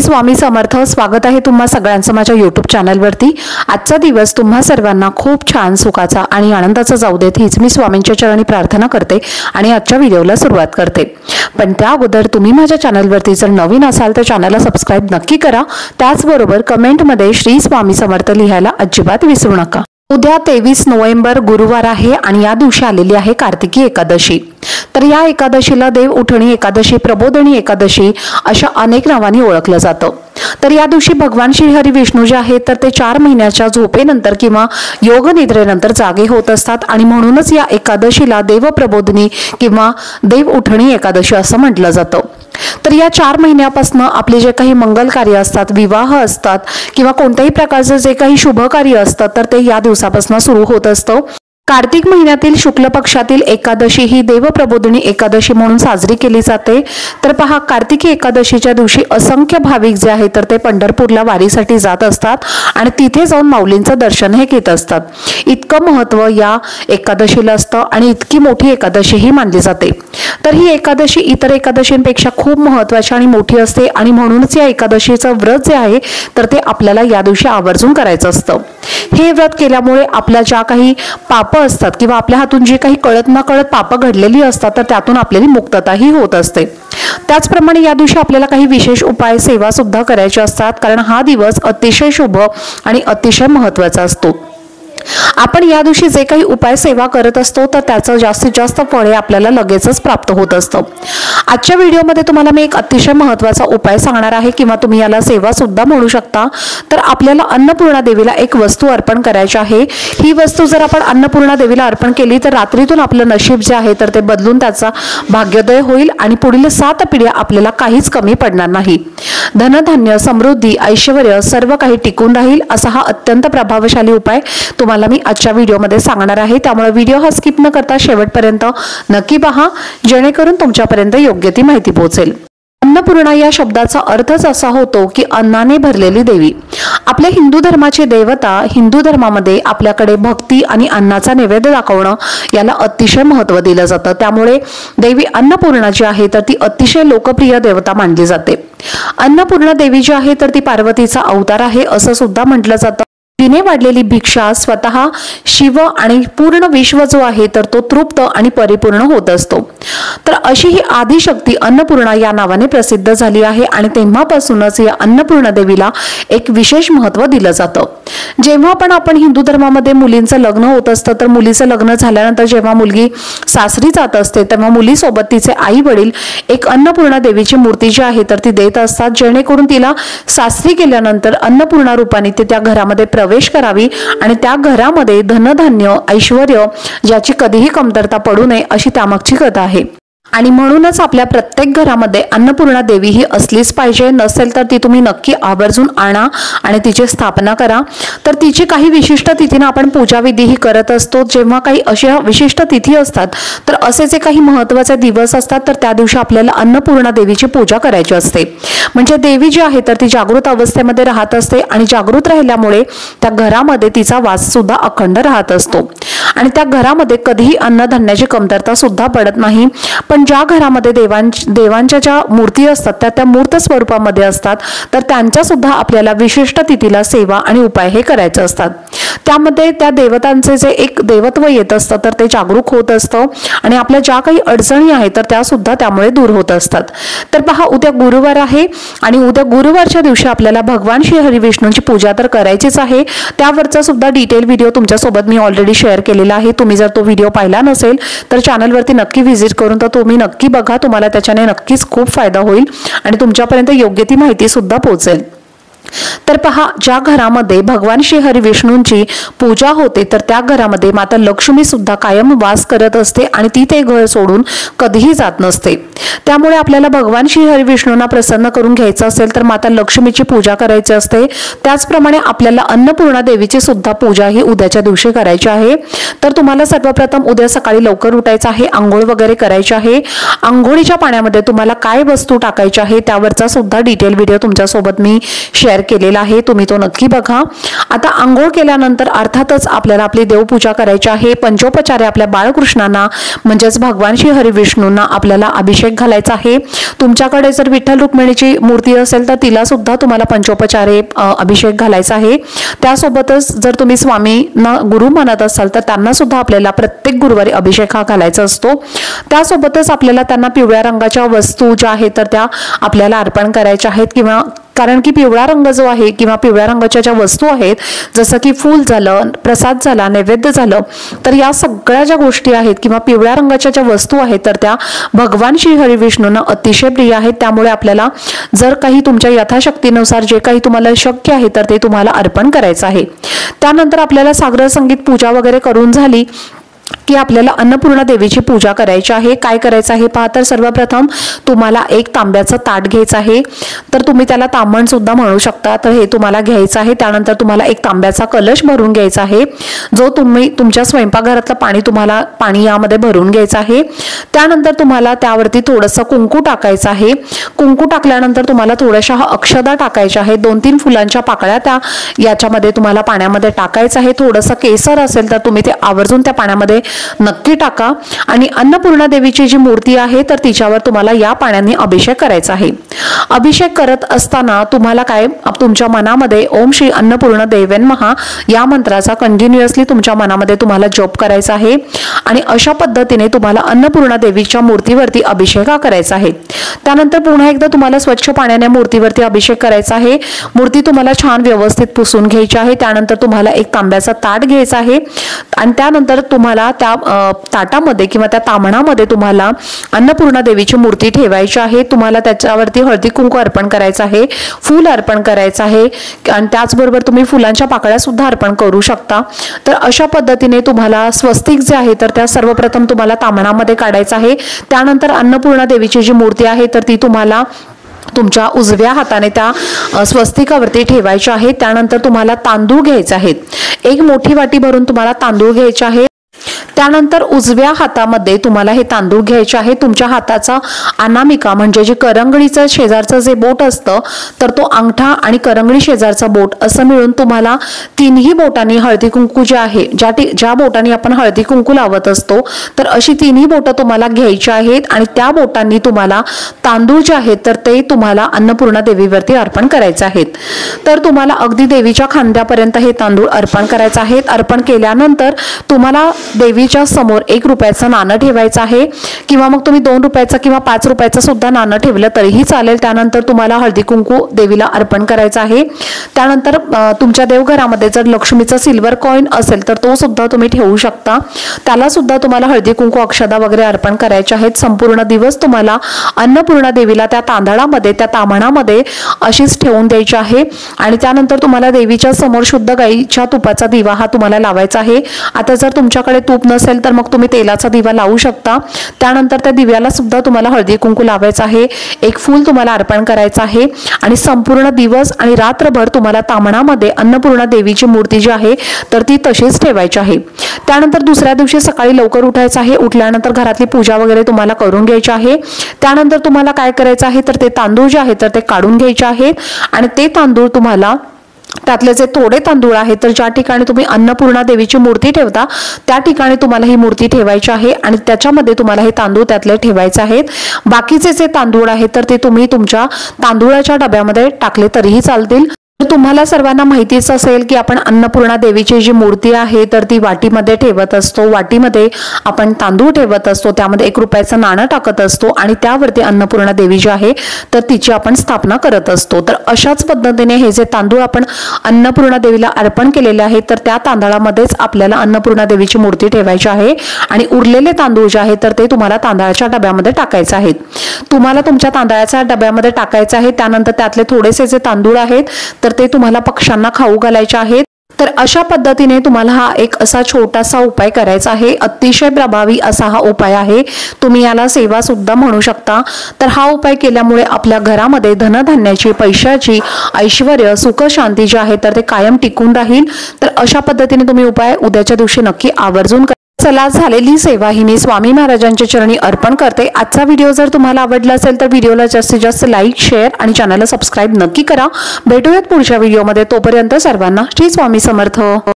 स्वामी समर्थ। स्वागत आहे तुम्हा सगळ्यांचं माझ्या YouTube चॅनलवरती। आजचा दिवस तुम्हा सर्वांना खूप छान सुखाचा आणि आनंदाचा जाऊ देत हीच मी स्वामींच्या चरणी प्रार्थना करते आणि आजच्या व्हिडिओला सुरुवात करते। पण त्या अगोदर तुम्ही माझ्या चॅनलवरती जर नवीन असाल तर चॅनलला सबस्क्राइब नक्की करा। त्याचबरोबर कमेंटमध्ये श्री स्वामी समर्थ लिहायला अजिबात विसरू नका। उद्या 23 नोव्हेंबर गुरुवार आहे आणि या दिवशी आलेली आहे कार्तिकी एकादशी। तर या एकादशीला देव उठणी एकादशी, प्रबोधनी एकादशी अशा अनेक नावांनी ओळखलं जातं। तर या दिवशी भगवान श्री हरी विष्णू जे आहेत तर ते 4 महिन्याच्या झोपेनंतर किंवा योग निद्रेनंतर जागे होत असतात आणि म्हणूनच या एकादशीला देव प्रबोधनी किंवा देव उठणी एकादशी असं म्हटलं जातं। तर या 4 महिन्यापासून आपले जे काही मंगल कार्य असतात, विवाह असतात किंवा कोणत्याही प्रकारचे जे काही शुभ कार्य असतात तर ते या दिवसापासून सुरू होत असतं। कार्तिक महिन्यातील शुक्ल पक्षातील एकादशी ही देव प्रबोधनी एकादशी म्हणून साजरी केली जाते। तर पहा, कार्तिकी एकादशीच्या दिवशी असंख्य भाविक जे आहेत तर ते पंढरपूरला वारीसाठी जात असतात आणि तिथे जाऊन माऊलींचं दर्शन हे घेत असतात। इतकं महत्त्व या एकादशीला असतं आणि इतकी मोठी एकादशी ही मानली जाते। तर ही एकादशी इतर एकादशींपेक्षा खूप महत्त्वाची आणि मोठी असते आणि म्हणूनच या एकादशीचं व्रत जे आहे तर ते आपल्याला या दिवशी आवर्जून करायचं असतं। हे व्रत केल्यामुळे आपल्या ज्या काही पाप असतात किंवा आपल्या हातून जे काही कळत न कळत पाप घडलेली असतात तर त्यातून आपल्याला मुक्तताही होत असते। त्याचप्रमाणे या दिवशी आपल्याला काही विशेष उपाय सेवा सुद्धा करायच्या असतात, कारण हा दिवस अतिशय शुभ आणि अतिशय महत्त्वाचा असतो। आपण या दिवशी जे काही उपाय सेवा करत असतो तर त्याचं जास्तीत जास्त फळ आपल्याला लगेचच प्राप्त होत असतं। आजच्या व्हिडिओमध्ये तुम्हाला मी एक अतिशय महत्त्वाचा उपाय सांगणार आहे किंवा तुम्ही याला सेवा सुद्धा म्हणू शकता। तर आपल्याला अन्नपूर्णा देवीला एक वस्तू अर्पण करायची आहे। ही वस्तू जर आपण अन्नपूर्णा देवीला अर्पण केली तर रात्रीतून आपलं नशीब जे आहे तर ते बदलून त्याचा भाग्योदय होईल आणि पुढील 7 पिढ्या आपल्याला काहीच कमी पडणार नाही। धनधान्य, समृद्धी, ऐश्वर्य सर्व काही टिकून राहील असा हा अत्यंत प्रभावशाली उपाय तुम्हाला मी आजच्या व्हिडिओमध्ये सांगणार आहे। त्यामुळे व्हिडिओ हा स्किप न करता शेवटपर्यंत नक्की पहा, जेणेकरून तुमच्यापर्यंत योग्य ती माहिती पोहोचेल। अन्नपूर्णा या शब्दाचा अर्थच असा होतो की अन्नाने भरलेली देवी। आपल्या हिंदू धर्माची देवता, हिंदू धर्मामध्ये आपल्याकडे भक्ती आणि अन्नाचा नैवेद्य दाखवणं याला अतिशय महत्त्व दिलं जातं। त्यामुळे देवी अन्नपूर्णा जी आहे तर ती अतिशय लोकप्रिय देवता मानली जाते। अन्नपूर्णा देवी जी आहे तर ती पार्वतीचा अवतार आहे असं सुद्धा म्हटलं जातं। तिने वाढलेली भिक्षा स्वतः शिव आणि पूर्ण विश्व जो आहे तर तो तृप्त आणि परिपूर्ण होत असतो। तर अशी ही आदिशक्ती अन्नपूर्णा या नावाने प्रसिद्ध झाली आहे आणि तेव्हापासूनच या अन्नपूर्णा देवीला एक विशेष महत्त्व दिलं जातं। जेव्हा पण आपण हिंदू धर्मामध्ये मुलींचं लग्न होत असतं तर मुलीचं लग्न झाल्यानंतर जेव्हा मुलगी सासरी जात असते तेव्हा मुलीसोबत तिचे आई वडील एक अन्नपूर्णा देवीची मूर्ती जी आहे तर ती देत असतात, जेणेकरून तिला सासरी गेल्यानंतर अन्नपूर्णा रूपाने ती त्या घरामध्ये प्रवेश करावी आणि त्या घरामध्ये धनधान्य, ऐश्वर्य ज्याची कधीही कमतरता पडू नये अशी त्यामागची कथा आहे। आणि म्हणूनच आपल्या प्रत्येक घरामध्ये अन्नपूर्णा देवी ही असलीच पाहिजे। नसेल तर ती तुम्ही नक्की आवर्जून आणा आणि तिची स्थापना करा। तर तिची काही विशिष्ट तिथीने आपण पूजा विधीही करत असतो। जेव्हा काही अशा विशिष्ट तिथी असतात तर असे जे काही महत्त्वाचे दिवस असतात तर त्या दिवशी आपल्याला अन्नपूर्णा देवीची पूजा करायची असते। म्हणजे देवी जी आहे तर ती जागृत अवस्थेमध्ये राहत असते आणि जागृत राहिल्यामुळे त्या घरामध्ये तिचा वास सुद्धा अखंड राहत असतो आणि त्या घरामध्ये कधीही अन्नधान्याची कमतरता सुद्धा पडत नाही। पण ज्या घरामध्ये देवांच्या ज्या मूर्ती असतात त्या मूर्त स्वरूपामध्ये असतात तर त्यांच्या सुद्धा आपल्याला विशिष्ट तिथीला सेवा आणि उपाय हे करायचे असतात। त्यामध्ये त्या देवतांचे जे एक देवत्व येत असतं तर ते जागरूक होत असतं आणि आपल्या ज्या काही अडचणी आहेत तर त्या सुद्धा त्यामुळे दूर होत असतात। तर पहा, उद्या गुरुवार आहे आणि उद्या गुरुवारच्या दिवशी आपल्याला भगवान श्री हरी विष्णूंची पूजा तर करायचीच आहे। त्यावरचा सुद्धा डिटेल व्हिडिओ तुमच्यासोबत मी ऑलरेडी शेअर केलेला आहे। तुम्ही जर तो व्हिडिओ पाहिला नसेल तर चॅनलवरती नक्की व्हिजिट करून तो तुम्ही नक्की बघा। तुम्हाला त्याच्याने नक्कीच खूप फायदा होईल आणि तुमच्यापर्यंत योग्य ती माहिती सुद्धा पोहोचेल। तर पहा, ज्या घरामध्ये भगवान श्री हरी विष्णूंची पूजा होते तर त्या घरामध्ये माता लक्ष्मी सुद्धा कायम वास करत असते आणि ती ते घर सोडून कधीही जात नसते। त्यामुळे आपल्याला भगवान श्री हरी विष्णूंना प्रसन्न करून घ्यायचं असेल तर माता लक्ष्मीची पूजा करायची असते। त्याचप्रमाणे आपल्याला अन्नपूर्णा देवीची सुद्धा पूजा ही उद्याच्या दिवशी करायची आहे। तर तुम्हाला सर्वप्रथम उद्या सकाळी लवकर उठायचं आहे, आंघोळ वगैरे करायची आहे। आंघोळीच्या पाण्यामध्ये तुम्हाला काय वस्तू टाकायची आहे त्यावरचा सुद्धा डिटेल व्हिडिओ तुमच्यासोबत मी शेअर केलेला आहे, तुम्ही तो नक्की बघा। आता आंघोळ केल्यानंतर अर्थातच आपल्याला आपली देवपूजा करायची आहे। पंचोपचारे आपल्या बाळकृष्णांना म्हणजेच भगवान श्री हरी विष्णूंना आपल्याला अभिषेक घालायचा आहे। तुमच्याकडे जर विठ्ठल रुक्मिणीची मूर्ती असेल तर तिला सुद्धा तुम्हाला पंचोपचारे अभिषेक घालायचा आहे। त्यासोबतच जर तुम्ही स्वामींना गुरु मानत असाल तर त्यांना सुद्धा आपल्याला प्रत्येक गुरुवारी अभिषेक हा घालायचा असतो। त्यासोबतच आपल्याला त्यांना पिवळ्या रंगाच्या वस्तू ज्या आहेत तर त्या आपल्याला अर्पण करायच्या आहेत, किंवा कारण की पिवळा रंग जो आहे किंवा पिवळ्या रंगाच्या ज्या वस्तू आहेत जसं की फूल झालं, प्रसाद झाला, नैवेद्य झालं, तर या सगळ्या ज्या गोष्टी आहेत किंवा पिवळ्या रंगाच्या ज्या वस्तू आहेत तर त्या भगवान श्री हरी विष्णूंना अतिशय प्रिय आहेत। त्यामुळे आपल्याला जर काही तुमच्या यथाशक्तीनुसार जे काही तुम्हाला शक्य आहे तर ते तुम्हाला अर्पण करायचं आहे। त्यानंतर आपल्याला सागर संगीत पूजा वगैरे करून झाली की आपल्याला अन्नपूर्णा देवीची पूजा करायची आहे। काय करायचं आहे पहा, तर सर्वप्रथम तुम्हाला एक तांब्याचं ताट घ्यायचं आहे, तर तुम्ही त्याला तांबण सुद्धा म्हणू शकता, तर हे तुम्हाला घ्यायचं आहे। त्यानंतर तुम्हाला एक तांब्याचा कलश भरून घ्यायचा आहे, जो तुम्ही तुमच्या स्वयंपाकघरातलं पाणी यामध्ये भरून घ्यायचं आहे। त्यानंतर तुम्हाला त्यावरती थोडंसं कुंकू टाकायचं आहे। कुंकू टाकल्यानंतर तुम्हाला थोड्याशा अक्षदा टाकायच्या आहेत, 2-3 फुलांच्या पाकळ्या त्या याच्यामध्ये तुम्हाला पाण्यामध्ये टाकायचं आहे। थोडंसं केसर असेल तर तुम्ही ते आवर्जून त्या पाण्यामध्ये नक्की टाका। आणि अन्नपूर्णा देवीची जी मूर्ती आहे तर तिच्यावर तुम्हाला या पाण्याने अभिषेक करायचा आहे। अभिषेक करत असताना तुम्हाला काय तुमच्या मनामध्ये ओम श्री अन्नपूर्णा देवे नमः या मंत्राचा कंटिन्युअसली तुमच्या मनामध्ये तुम्हाला जप करायचा आहे। आणि अशा पद्धतीने तुम्हाला अन्नपूर्णा देवीच्या मूर्तीवरती अभिषेक करायचा आहे। त्यानंतर पुन्हा एकदा तुम्हाला स्वच्छ पाण्याने मूर्तीवरती अभिषेक करायचा आहे। मूर्ती तुम्हाला छान व्यवस्थित पुसून घ्यायची आहे। त्यानंतर तुम्हाला एक तांब्याचा ताट घ्यायचा आहे आणि त्यानंतर तुम्हाला त्या ताटामध्ये किंवा त्या तामणामध्ये तुम्हाला अन्नपूर्णा देवीची मूर्ती ठेवायची आहे। तुम्हाला त्याच्यावरती हळदी कुंकू अर्पण करायचं आहे, फूल अर्पण करायचं आहे आणि त्याचबरोबर तुम्ही फुलांच्या पाकळ्या सुद्धा अर्पण करू शकता। तर अशा पद्धतीने तुम्हाला स्वस्तिक जे आहे तर त्या सर्वप्रथम तुम्हाला तामणामध्ये काढायचं आहे। त्यानंतर अन्नपूर्णा देवीची जी मूर्ती आहे तर ती तुम्हाला तुमच्या उजव्या हाताने त्या स्वस्तिकावरती ठेवायची आहे। त्यानंतर तुम्हाला तांदूळ घ्यायचे आहेत, एक मोठी वाटी भरून तुम्हाला तांदूळ घ्यायचे आहेत। त्यानंतर उजव्या हातामध्ये तुम्हाला हे तांदूळ घ्यायचे आहे। तुमच्या हाताचा अनामिका म्हणजे जे करंगडीचं शेजारचं जे बोट असतं तर तो अंगठा आणि करंगडी शेजारचा बोट असं मिळून तुम्हाला तिन्ही बोटांनी हळदी कुंकू जे आहे ज्या बोटांनी आपण हळदी कुंकू लावत असतो तर अशी तिन्ही बोटं तुम्हाला घ्यायची आहेत आणि त्या बोटांनी तुम्हाला तांदूळ जे आहेत तर ते तुम्हाला अन्नपूर्णा देवीवरती अर्पण करायचे आहेत। तर तुम्हाला अगदी देवीच्या खांद्यापर्यंत हे तांदूळ अर्पण करायचे आहेत। अर्पण केल्यानंतर तुम्हाला देवीच्या समोर 1 रुपयाचं नाणं ठेवायचं आहे, किंवा मग तुम्ही 2 रुपयाचं किंवा 5 रुपयाचं सुद्धा नाणं ठेवलं तरीही चालेल। त्यानंतर तुम्हाला हळदी कुंकू देवीला अर्पण करायचं आहे। त्यानंतर तुमच्या देवघरामध्ये जर लक्ष्मीचा सिल्वर कॉइन असेल तर तो सुद्धा तुम्ही ठेवू शकता, त्याला सुद्धा तुम्हाला हळदी कुंकू अक्षदा वगैरे अर्पण करायचे आहेत। संपूर्ण दिवस तुम्हाला अन्नपूर्णा देवीला त्या तांदळामध्ये त्या तामणामध्ये अशीच ठेवून द्यायची आहे। आणि त्यानंतर तुम्हाला देवीच्या समोर शुद्ध गाईच्या तुपाचा दिवा हा तुम्हाला लावायचा आहे। आता जर तुमच्याकडे तूप नसेल तर मग तुम्ही तेलाचा दिवा लावू शकता। त्यानंतर त्या दिव्याला सुद्धा तुम्हाला हळदी कुंकू लावायचं आहे, एक फूल तुम्हाला अर्पण करायचं आहे आणि संपूर्ण दिवस आणि रात्रभर तुम्हाला तामणामध्ये अन्नपूर्णा देवीची मूर्ती जी आहे तर ती तशीच ठेवायची आहे। त्यानंतर दुसऱ्या दिवशी सकाळी लवकर उठायचं आहे। उठल्यानंतर घरातली पूजा वगैरे तुम्हाला करून घ्यायची आहे। त्यानंतर तुम्हाला काय करायचं आहे तर ते तांदूळ जे आहे तर ते काढून घ्यायचे आहेत आणि ते तांदूळ तुम्हाला त्यातले जे थोडे तांदूळ आहेत तर ज्या ठिकाणी तुम्ही अन्नपूर्णा देवीची मूर्ती ठेवता त्या ठिकाणी तुम्हाला ही मूर्ती ठेवायची आहे आणि त्याच्यामध्ये तुम्हाला हे तांदूळ त्यातले ठेवायचे आहेत। बाकीचे जे तांदूळ आहेत तर ते तुम्ही तुमच्या तांदूळाच्या डब्यामध्ये टाकले तरीही चालतील। तुम्हाला सर्वांना माहितीच असेल की आपण अन्नपूर्णा देवीची जी मूर्ती आहे तर ती वाटीमध्ये ठेवत असतो, वाटीमध्ये आपण तांदूळ ठेवत असतो, त्यामध्ये 1 रुपयाचं नाणं टाकत असतो आणि त्यावरती अन्नपूर्णा देवी जी आहे तर तिची आपण स्थापना करत असतो। तर अशाच पद्धतीने हे जे तांदूळ आपण अन्नपूर्णा देवीला अर्पण केलेले आहेत तर त्या तांदळामध्येच आपल्याला अन्नपूर्णा देवीची मूर्ती ठेवायची आहे आणि उरलेले तांदूळ जे आहेत तर ते तुम्हाला तांदळाच्या डब्यामध्ये टाकायचे आहेत। तुम्हाला तुमच्या तांदळाच्या डब्यामध्ये टाकायचे आहे। त्यानंतर त्यातले थोडेसे जे तांदूळ आहेत तर ते तुम्हाला पक्ष्यांना खाऊ घालायचे आहेत। तर अशा पद्धतीने तुम्हाला हा एक असा छोटासा उपाय करायचा आहे। अतिशय प्रभावी असा हा उपाय आहे, तुम्ही याला सेवा सुद्धा म्हणू शकता। तर हा उपाय केल्यामुळे आपल्या घरामध्ये धनधान्याची, पैशाची, ऐश्वर्य, सुख, शांती जी आहे तर ते कायम टिकून राहील। तर अशा पद्धतीने तुम्ही उपाय उद्याच्या दिवशी नक्की आवर्जून चला, झालेली सेवा ही मी स्वामी महाराजांच्या चरणी अर्पण करते। आजचा व्हिडिओ जर तुम्हाला आवडला असेल तर व्हिडिओला जास्तीत जास्त लाईक, शेअर आणि चॅनलला सबस्क्राईब नक्की करा। भेटूयात पुढच्या व्हिडिओमध्ये, तोपर्यंत सर्वांना श्री स्वामी समर्थ।